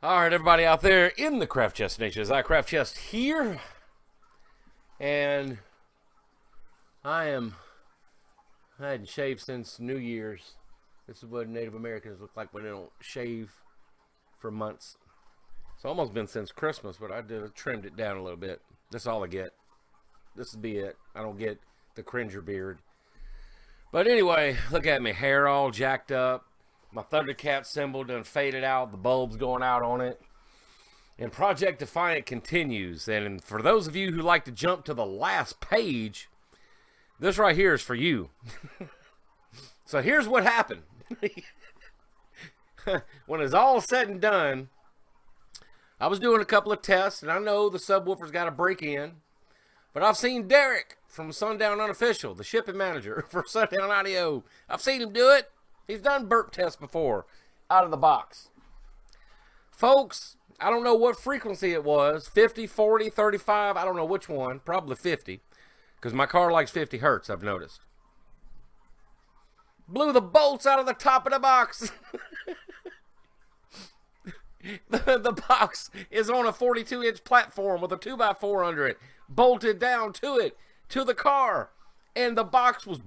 All right, everybody out there in the Craft Chest Nation, I Craft Chest here, and I hadn't shaved since New Year's. This is what Native Americans look like when they don't shave for months. It's almost been since Christmas, but I trimmed it down a little bit. That's all I get. This will be it. I don't get the cringer beard. But anyway, look at me, hair all jacked up. My Thundercat symbol done faded out. The bulb's going out on it. And Project Defiant continues. And for those of you who like to jump to the last page, this right here is for you. So here's what happened. When it's all said and done, I was doing a couple of tests, and I know the subwoofer's got to break in. But I've seen Derek from Sundown Unofficial, the shipping manager for Sundown Audio. I've seen him do it. He's done burp tests before, out of the box. Folks, I don't know what frequency it was, 50, 40, 35, I don't know which one, probably 50, because my car likes 50 hertz, I've noticed. Blew the bolts out of the top of the box. The box is on a 42-inch platform with a 2x4 under it, bolted down to it, to the car, and the box was...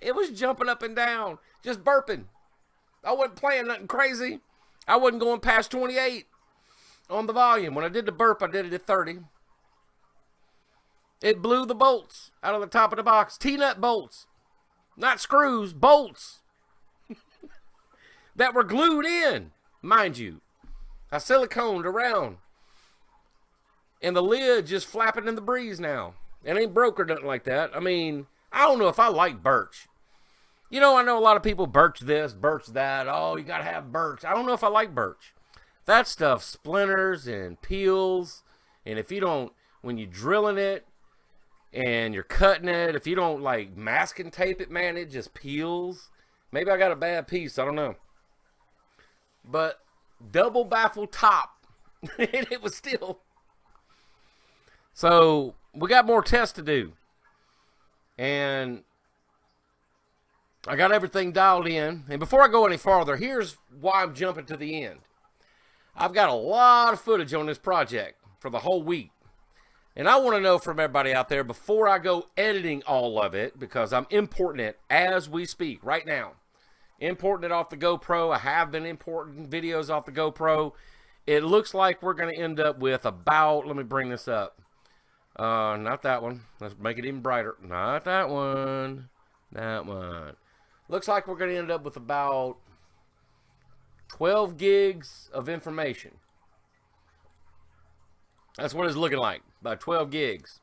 It was jumping up and down, just burping. I wasn't playing nothing crazy. I wasn't going past 28 on the volume. When I did the burp, I did it at 30. It blew the bolts out of the top of the box. T-nut bolts. Not screws, bolts. That were glued in, mind you. I siliconed around. And the lid just flapping in the breeze now. It ain't broke or nothing like that. I mean... I don't know if I like birch. You know, I know a lot of people birch this, birch that. Oh, you got to have birch. I don't know if I like birch. That stuff splinters and peels. And if you don't, when you're drilling it and you're cutting it, if you don't like masking tape it, man, it just peels. Maybe I got a bad piece. I don't know. But double baffle top. And it was still. So we got more tests to do. And I got everything dialed in. And before I go any farther, here's why I'm jumping to the end. I've got a lot of footage on this project for the whole week. And I want to know from everybody out there before I go editing all of it, because I'm importing it as we speak right now. Importing it off the GoPro. I have been importing videos off the GoPro. It looks like we're going to end up with about, let me bring this up. Not that one. Let's make it even brighter. Not that one. That one. Looks like we're going to end up with about 12 gigs of information. That's what it's looking like. About 12 gigs.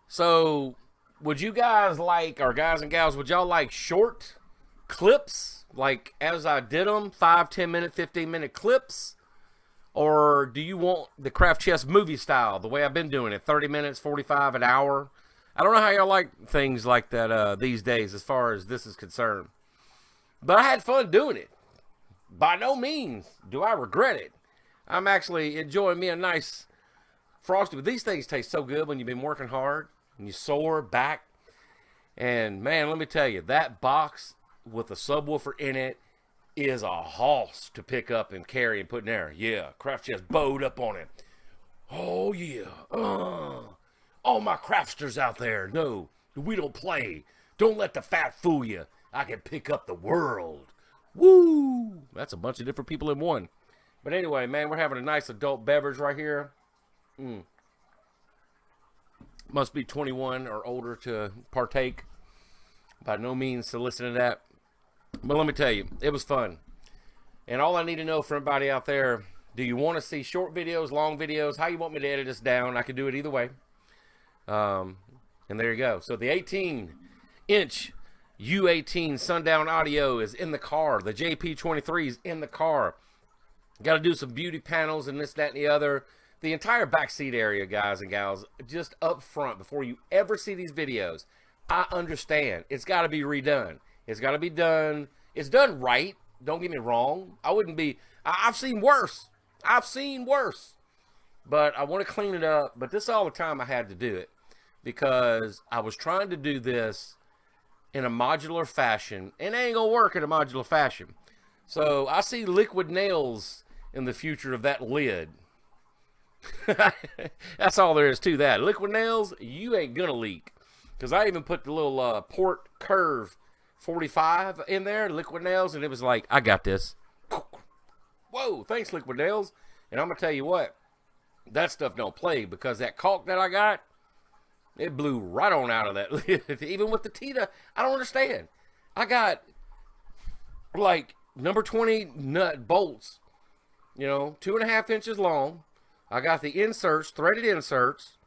So, would you guys like, or guys and gals, would y'all like short clips? Like, as I did them, 5, 10 minute, 15 minute clips? Or do you want the Craft Chest movie style, the way I've been doing it, 30 minutes, 45, an hour? I don't know how y'all like things like that these days as far as this is concerned. But I had fun doing it. By no means do I regret it. I'm actually enjoying me a nice Frosty. But these things taste so good when you've been working hard and you sore back. And man, let me tell you, that box with a subwoofer in it is a hoss to pick up and carry and put in there. Yeah, Craft Chest bowed up on it. Oh, yeah. All my craftsters out there, no, we don't play. Don't let the fat fool you. I can pick up the world. Woo! That's a bunch of different people in one. But anyway, man, we're having a nice adult beverage right here. Must be 21 or older to partake. By no means to listen to that. But let me tell you, it was fun. And all I need to know from everybody out there, do you want to see short videos, long videos? How you want me to edit this down? I can do it either way. And there you go. So the 18-inch U18 Sundown Audio is in the car. The JP23 is in the car. Got to do some beauty panels and this, that, and the other. The entire backseat area, guys and gals, just up front, before you ever see these videos, I understand. It's got to be redone. It's got to be done. It's done right. Don't get me wrong. I've seen worse. I've seen worse. But I want to clean it up. But this is all the time I had to do it. Because I was trying to do this in a modular fashion. And it ain't going to work in a modular fashion. So I see liquid nails in the future of that lid. That's all there is to that. Liquid nails, you ain't gonna leak. Because I even put the little port curve 45 in there, liquid nails, and it was like, I got this. Whoa, thanks, liquid nails. And I'm gonna tell you what, that stuff don't play, because that caulk that I got, it blew right on out of that lid. Even with the Tita, I don't understand. I got like number 20 nut bolts, 2.5 inches long. I got the inserts, threaded inserts,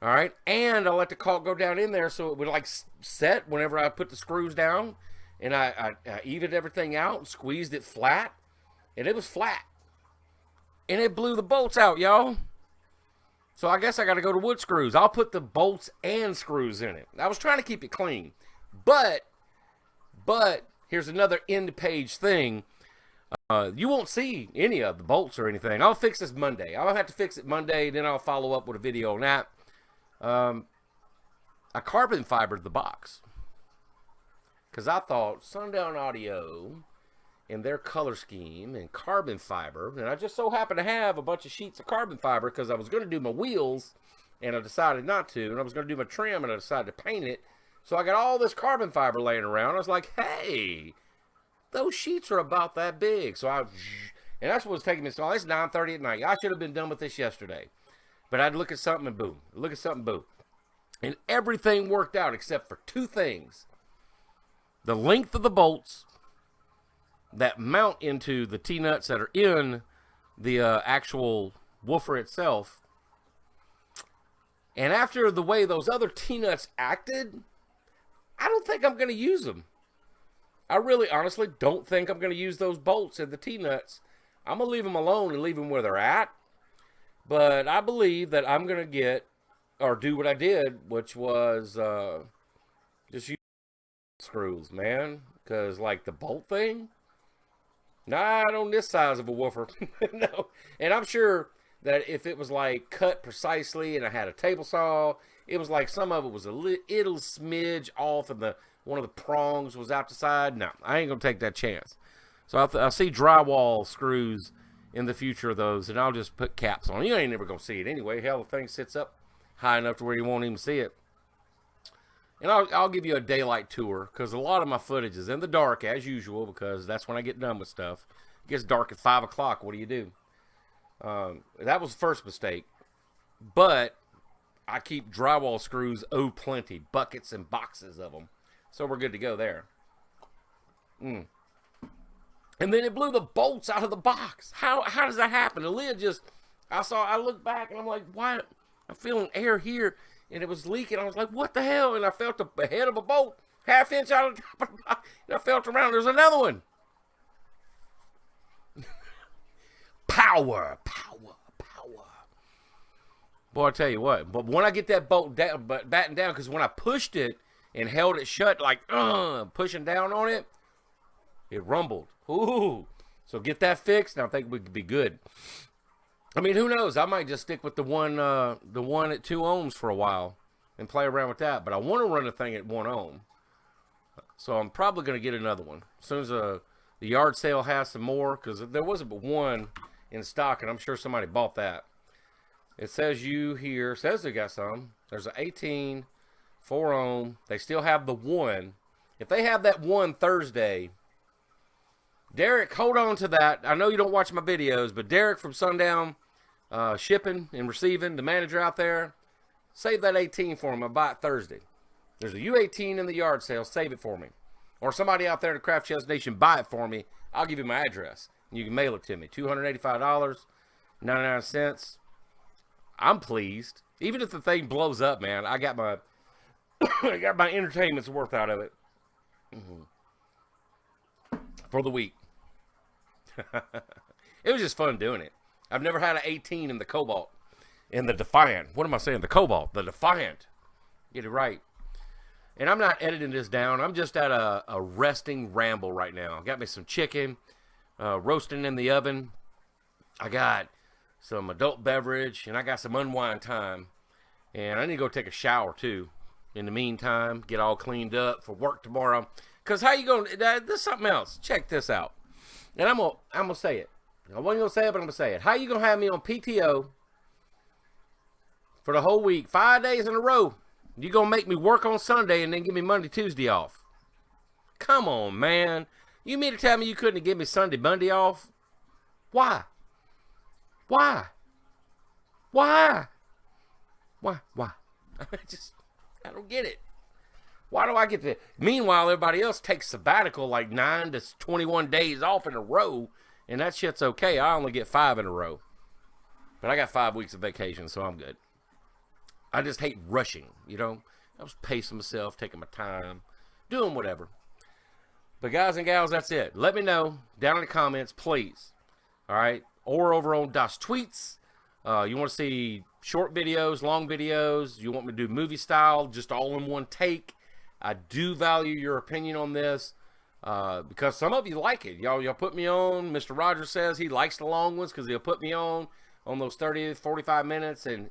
all right, and I let the caulk go down in there so it would like set whenever I put the screws down, and I evened everything out and squeezed it flat, and it was flat, and it blew the bolts out, y'all. So I guess I got to go to wood screws. I'll put the bolts and screws in it. I was trying to keep it clean, but here's another end page thing. You won't see any of the bolts or anything. I'll fix this Monday. I'll have to fix it Monday, then I'll follow up with a video on that. I carbon fibered the box because I thought Sundown Audio and their color scheme and carbon fiber, and I just so happened to have a bunch of sheets of carbon fiber because I was going to do my wheels and I decided not to, and I was going to do my trim and I decided to paint it. So I got all this carbon fiber laying around. I was like, hey, those sheets are about that big. And that's what was taking me so long. It's 9:30 at night. I should have been done with this yesterday. But I'd look at something and boom. Look at something, boom. And everything worked out except for two things. The length of the bolts that mount into the T-nuts that are in the actual woofer itself. And after the way those other T-nuts acted, I don't think I'm going to use them. I really honestly don't think I'm going to use those bolts and the T-nuts. I'm going to leave them alone and leave them where they're at. But I believe that I'm going to get, or do what I did, which was just use screws, man. Because like the bolt thing, not on this size of a woofer. No. And I'm sure that if it was like cut precisely and I had a table saw, it was like some of it was a little smidge off and one of the prongs was out the side. No, I ain't going to take that chance. So I see drywall screws in the future of those, and I'll just put caps on. You ain't never going to see it anyway. Hell, the thing sits up high enough to where you won't even see it. And I'll give you a daylight tour, because a lot of my footage is in the dark, as usual, because that's when I get done with stuff. It gets dark at 5 o'clock. What do you do? That was the first mistake. But I keep drywall screws plenty. Buckets and boxes of them. So we're good to go there. And then it blew the bolts out of the box. How does that happen? The lid just, I looked back and I'm like, why? I'm feeling air here. And it was leaking. I was like, what the hell? And I felt the head of a bolt, 1/2 inch out of the top of the box. And I felt around. There's another one. Power. Boy, I tell you what. But when I get that bolt down, battened down, because when I pushed it and held it shut, like, pushing down on it, it rumbled. Ooh. So get that fixed, and I think we could be good. I mean, who knows? I might just stick with the one at 2 ohms for a while and play around with that. But I want to run the thing at 1 ohm. So I'm probably going to get another one. As soon as the yard sale has some more, because there wasn't but one in stock, and I'm sure somebody bought that. It says says they got some. There's an 18, 4 ohm. They still have the one. If they have that one Thursday, Derek, hold on to that. I know you don't watch my videos, but Derek from Sundown Shipping and Receiving, the manager out there, save that 18 for him. I'll buy it Thursday. There's a U18 in the yard sale. Save it for me. Or somebody out there in the Craft Chest Nation, buy it for me. I'll give you my address. And you can mail it to me. $285.99. I'm pleased. Even if the thing blows up, man, I got my entertainment's worth out of it. For the week. It was just fun doing it. I've never had an 18 in the Cobalt. In the Defiant. What am I saying? The Cobalt. The Defiant. Get it right. And I'm not editing this down. I'm just at a resting ramble right now. Got me some chicken. Roasting in the oven. I got some adult beverage. And I got some unwind time. And I need to go take a shower too. In the meantime. Get all cleaned up for work tomorrow. Because how you going to... This is something else. Check this out. And I'm gonna say it. I wasn't gonna say it, but I'm gonna say it. How you gonna have me on PTO for the whole week, 5 days in a row? You gonna make me work on Sunday and then give me Monday, Tuesday off? Come on, man. You mean to tell me you couldn't give me Sunday, Monday off? Why? Why? Why? Why? Why? I don't get it. Why do I get to? Meanwhile, everybody else takes sabbatical like 9 to 21 days off in a row, and that shit's okay. I only get 5 in a row. But I got 5 weeks of vacation, so I'm good. I just hate rushing, you know. I was pacing myself, taking my time, doing whatever. But guys and gals, that's it. Let me know down in the comments, please. All right? Or over on Das Tweets. You want to see short videos, long videos. You want me to do movie style, just all in one take. I do value your opinion on this because some of you like it. Y'all put me on. Mr. Rogers says he likes the long ones because he'll put me on those 30 to 45 minutes. And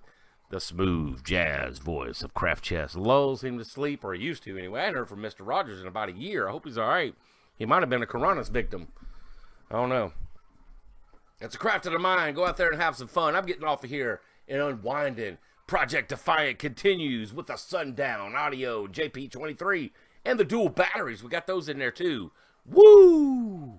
the smooth jazz voice of craftchest lulls him to sleep, or he used to anyway. I hadn't heard from Mr. Rogers in about a year. I hope he's all right. He might have been a Corona's victim. I don't know. It's a craft of the mind. Go out there and have some fun. I'm getting off of here and unwinding. Project Defiant continues with the sundown audio, JP23, and the dual batteries. We got those in there too. Woo!